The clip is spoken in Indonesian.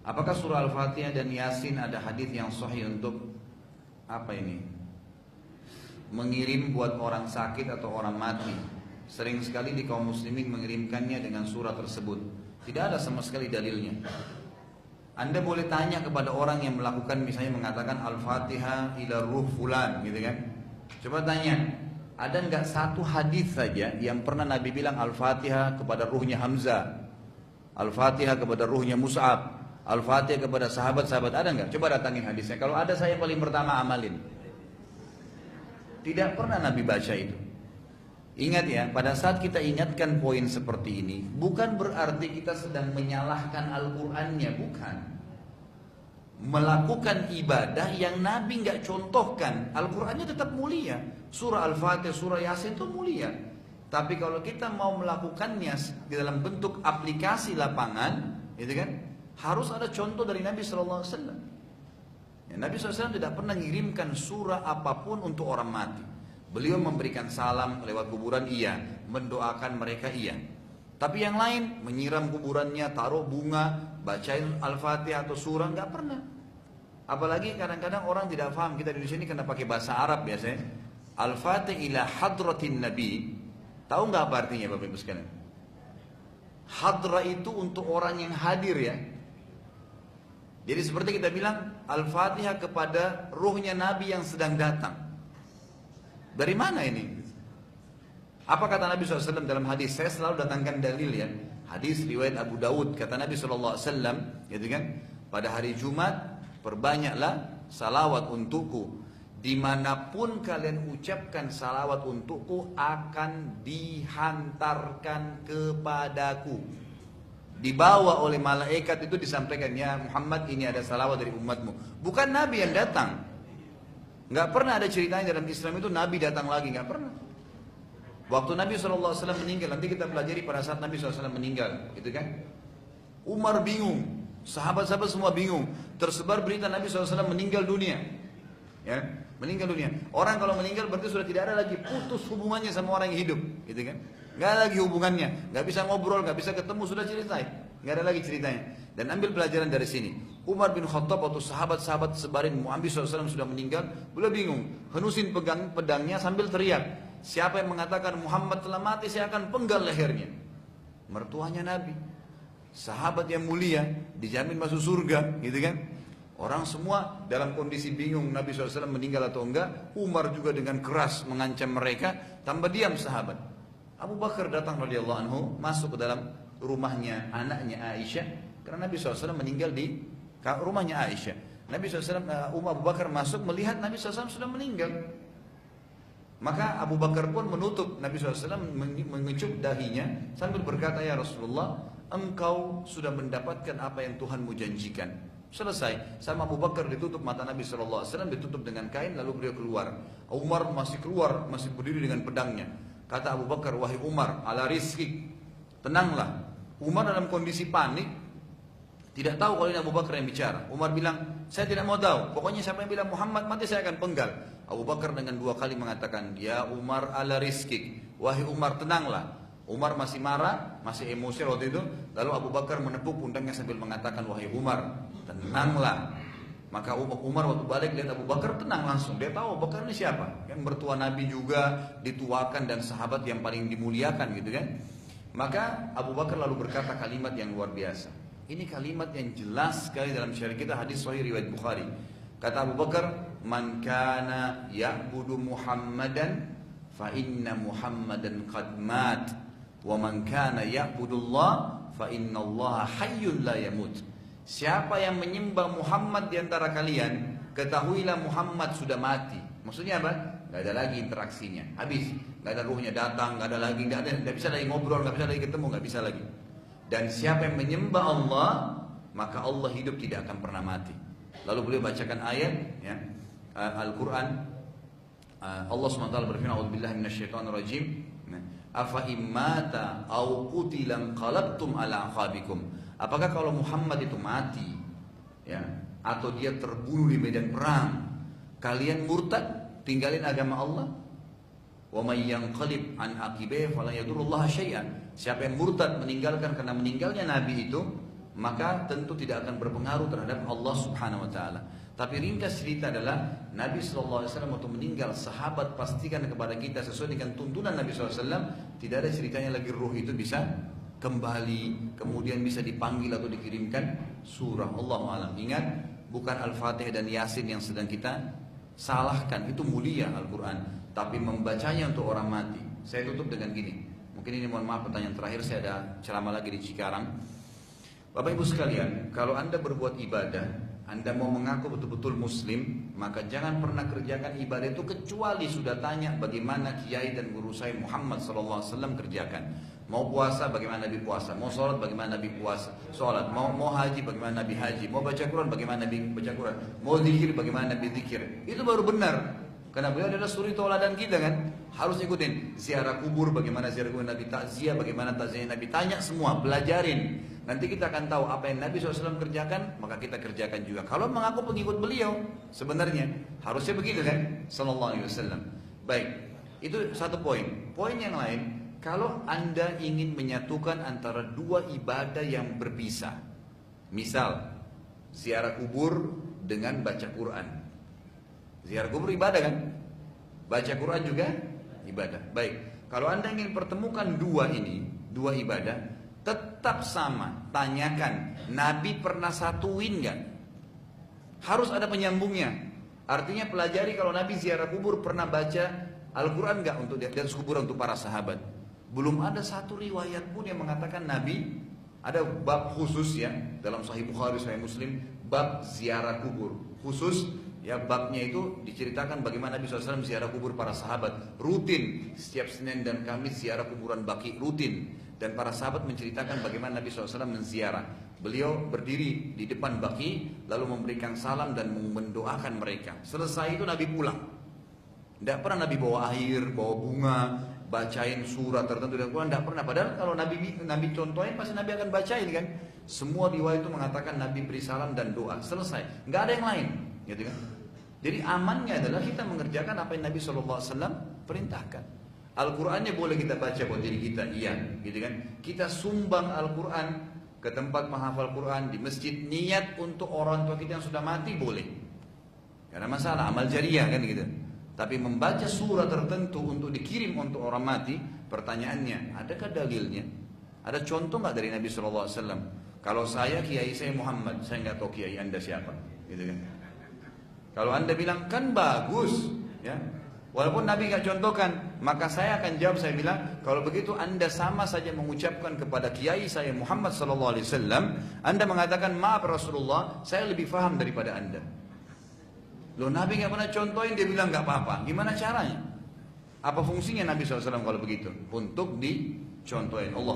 Apakah surah Al-Fatihah dan Yasin ada hadis yang sahih untuk apa ini? Mengirim buat orang sakit atau orang mati. Sering sekali di kaum muslimin mengirimkannya dengan surah tersebut. Tidak ada sama sekali dalilnya. Anda boleh tanya kepada orang yang melakukan, misalnya mengatakan Al-Fatihah ila ruh fulan gitu kan. Coba tanya, ada enggak satu hadis saja yang pernah Nabi bilang Al-Fatihah kepada ruhnya Hamzah, Al-Fatihah kepada ruhnya Mus'ab, Al-Fatihah kepada sahabat-sahabat, ada enggak? Coba datangin hadisnya. Kalau ada, saya paling pertama amalin. Tidak pernah Nabi baca itu. Ingat ya, pada saat kita ingatkan poin seperti ini, bukan berarti kita sedang menyalahkan Al-Qur'annya, bukan. Melakukan ibadah yang Nabi nggak contohkan, Al-Qur'annya tetap mulia. Surah Al-Fatihah, surah Yasin itu mulia. Tapi kalau kita mau melakukannya di dalam bentuk aplikasi lapangan, gitu kan, harus ada contoh dari Nabi SAW. Ya, Nabi SAW tidak pernah mengirimkan surah apapun untuk orang mati. Beliau memberikan salam lewat kuburan, iya. Mendoakan mereka, iya. Tapi yang lain, menyiram kuburannya, taruh bunga, bacain Al-Fatihah atau surah, nggak pernah. Apalagi kadang-kadang orang tidak paham, kita di sini kena pakai bahasa Arab biasanya. Al-Fatihah ila hadratin Nabi. Tahu nggak apa artinya Bapak Ibu sekalian? Hadra itu untuk orang yang hadir ya. Jadi seperti kita bilang Al-Fatihah kepada ruhnya Nabi yang sedang datang. Dari mana ini? Apa kata Nabi SAW dalam hadis? Saya selalu datangkan dalil ya. Hadis riwayat Abu Dawud, kata Nabi SAW, gitu kan? Pada hari Jumat, perbanyaklah salawat untukku. Dimanapun kalian ucapkan salawat untukku, akan dihantarkan kepadaku. Dibawa oleh malaikat itu, disampaikan, ya Muhammad, ini ada salawat dari umatmu. Bukan Nabi yang datang. Nggak pernah ada ceritanya dalam Islam itu Nabi datang lagi, nggak pernah. Waktu Nabi SAW meninggal, nanti kita pelajari pada saat Nabi SAW meninggal, gitu kan? Umar bingung, sahabat-sahabat semua bingung. Tersebar berita Nabi SAW meninggal dunia, ya, meninggal dunia. Orang kalau meninggal berarti sudah tidak ada lagi, putus hubungannya sama orang yang hidup, gitu kan? Nggak ada lagi hubungannya, nggak bisa ngobrol, nggak bisa ketemu, sudah ceritain, nggak ada lagi ceritanya. Dan ambil pelajaran dari sini. Umar bin Khattab waktu sahabat-sahabat sebarin Muhammad SAW sudah meninggal, beliau bingung, henusin pedangnya sambil teriak, siapa yang mengatakan Muhammad telah mati, saya akan penggal lehernya. Mertuanya Nabi, sahabat yang mulia, dijamin masuk surga, gitu kan? Orang semua dalam kondisi bingung, Nabi SAW meninggal atau enggak. Umar juga dengan keras mengancam mereka, tambah diam sahabat. Abu Bakar datang radhiyallahu anhu, masuk ke dalam rumahnya anaknya Aisyah, karena Nabi SAW meninggal di rumahnya Aisyah. Nabi SAW, Abu Bakar masuk melihat Nabi SAW sudah meninggal. Maka Abu Bakar pun menutup, Nabi SAW mengecup dahinya sambil berkata, ya Rasulullah, engkau sudah mendapatkan apa yang Tuhanmu janjikan. Selesai, sama Abu Bakar ditutup mata Nabi SAW, ditutup dengan kain, lalu beliau keluar. Umar masih keluar, masih berdiri dengan pedangnya. Kata Abu Bakar, wahai Umar, ala rizki, tenanglah. Umar dalam kondisi panik, tidak tahu kalau ini Abu Bakar yang bicara. Umar bilang, saya tidak mau tahu, pokoknya siapa yang bilang Muhammad mati saya akan penggal. Abu Bakar dengan 2 kali mengatakan, ya Umar ala rizki, wahai Umar tenanglah. Umar masih marah, masih emosi waktu itu. Lalu Abu Bakar menepuk pundaknya sambil mengatakan, wahai Umar tenanglah. Maka Umar waktu balik lihat Abu Bakar tenang langsung. Dia tahu Abu Bakar ini siapa, kan mertua Nabi juga, dituakan dan sahabat yang paling dimuliakan gitu kan. Maka Abu Bakar lalu berkata kalimat yang luar biasa. Ini kalimat yang jelas sekali dalam syariat kita, hadis sahih riwayat Bukhari. Kata Abu Bakar, man kana ya'budu Muhammadan fa inna Muhammadan qad mat, wa man kana ya'budullah fa inna Allah hayyun la yamut. Siapa yang menyembah Muhammad di antara kalian, ketahuilah Muhammad sudah mati. Maksudnya apa? Gak ada lagi interaksinya, habis. Gak ada ruhnya datang, gak ada lagi, gak bisa lagi ngobrol, gak bisa lagi ketemu, gak bisa lagi. Dan siapa yang menyembah Allah, maka Allah hidup, tidak akan pernah mati. Lalu beliau bacakan ayat ya, Al-Quran. Allah SWT berfirman, a'udzubillahi minasyaitonirrajim, afa immata au qutilan qalabtum ala aqabikum. Apakah kalau Muhammad itu mati ya, atau dia terbunuh di medan perang, kalian murtad, tinggalin agama Allah? Wa may yanqalib an aqibihi fala yadurullah syai'an. Siapa yang murtad meninggalkan karena meninggalnya Nabi itu, maka tentu tidak akan berpengaruh terhadap Allah Subhanahu wa taala. Tapi ringkas cerita adalah Nabi SAW waktu meninggal, sahabat pastikan kepada kita sesuai dengan tuntunan Nabi SAW, tidak ada ceritanya lagi ruh itu bisa kembali, kemudian bisa dipanggil atau dikirimkan surah. Allahu a'lam. Ingat, bukan Al-Fatihah dan Yasin yang sedang kita salahkan, itu mulia Al-Quran. Tapi membacanya untuk orang mati. Saya tutup dengan gini. Mungkin ini mohon maaf pertanyaan terakhir, saya ada ceramah lagi di Cikarang. Bapak Ibu sekalian, kalau Anda berbuat ibadah, Anda mau mengaku betul-betul muslim, maka jangan pernah kerjakan ibadah itu kecuali sudah tanya bagaimana kiai dan guru saya Muhammad SAW kerjakan. Mau puasa bagaimana Nabi puasa, mau sholat bagaimana Nabi puasa, sholat, mau haji bagaimana Nabi haji, mau baca Quran bagaimana Nabi baca Quran, mau zikir bagaimana Nabi zikir. Itu baru benar. Karena beliau adalah suri tauladan kita kan, harus ikutin. Ziarah kubur bagaimana ziarah kubur Nabi, takziah bagaimana takziah Nabi, tanya semua, belajarin. Nanti kita akan tahu apa yang Nabi SAW kerjakan, maka kita kerjakan juga. Kalau mengaku pengikut beliau, sebenarnya harusnya begitu kan, Sallallahu Alaihi Wasallam. Baik, itu satu poin. Poin yang lain, kalau Anda ingin menyatukan antara dua ibadah yang berpisah, misal ziarah kubur dengan baca Quran. Ziarah kubur ibadah kan? Baca Quran juga ibadah. Baik, kalau Anda ingin pertemukan dua ini, dua ibadah, tetap sama. Tanyakan, Nabi pernah satuin gak? Harus ada penyambungnya. Artinya pelajari kalau Nabi ziarah kubur pernah baca Al-Quran gak untuk di atas kuburan untuk para sahabat. Belum ada satu riwayat pun yang mengatakan Nabi, ada bab khusus ya dalam Sahih Bukhari, Sahih Muslim, bab ziarah kubur khusus. Ya, babnya itu diceritakan bagaimana Nabi SAW ziarah kubur para sahabat rutin, setiap Senin dan Kamis ziarah kuburan Baqi rutin, dan para sahabat menceritakan bagaimana Nabi SAW menziarah. Beliau berdiri di depan Baqi lalu memberikan salam dan mendoakan mereka. Selesai itu Nabi pulang. Tidak pernah Nabi bawa air, bawa bunga, bacain surat tertentu dan Quran, tidak pernah. Padahal kalau Nabi contohin pasti Nabi akan bacain kan. Semua riwayat itu mengatakan Nabi beri salam dan doa. Selesai, nggak ada yang lain, gitu kan? Jadi amannya adalah kita mengerjakan apa yang Nabi SAW perintahkan. Al-Qurannya boleh kita baca buat diri kita, iya, gitu kan? Kita sumbang Al-Quran ke tempat menghafal Quran di masjid, niat untuk orang tua kita yang sudah mati boleh. Karena masalah amal jariah kan gitu. Tapi membaca surah tertentu untuk dikirim untuk orang mati, pertanyaannya, adakah dalilnya? Ada contoh nggak dari Nabi SAW? Kalau saya kiai saya Muhammad, saya nggak tahu kiai Anda siapa, gitu kan? Kalau Anda bilang kan bagus, ya, walaupun Nabi nggak contohkan, maka saya akan jawab, saya bilang kalau begitu Anda sama saja mengucapkan kepada kiai saya Muhammad SAW, Anda mengatakan maaf Rasulullah, saya lebih faham daripada Anda. Loh, Nabi nggak pernah contohin, dia bilang nggak apa-apa. Gimana caranya? Apa fungsinya Nabi SAW kalau begitu? Untuk dicontohin. Allah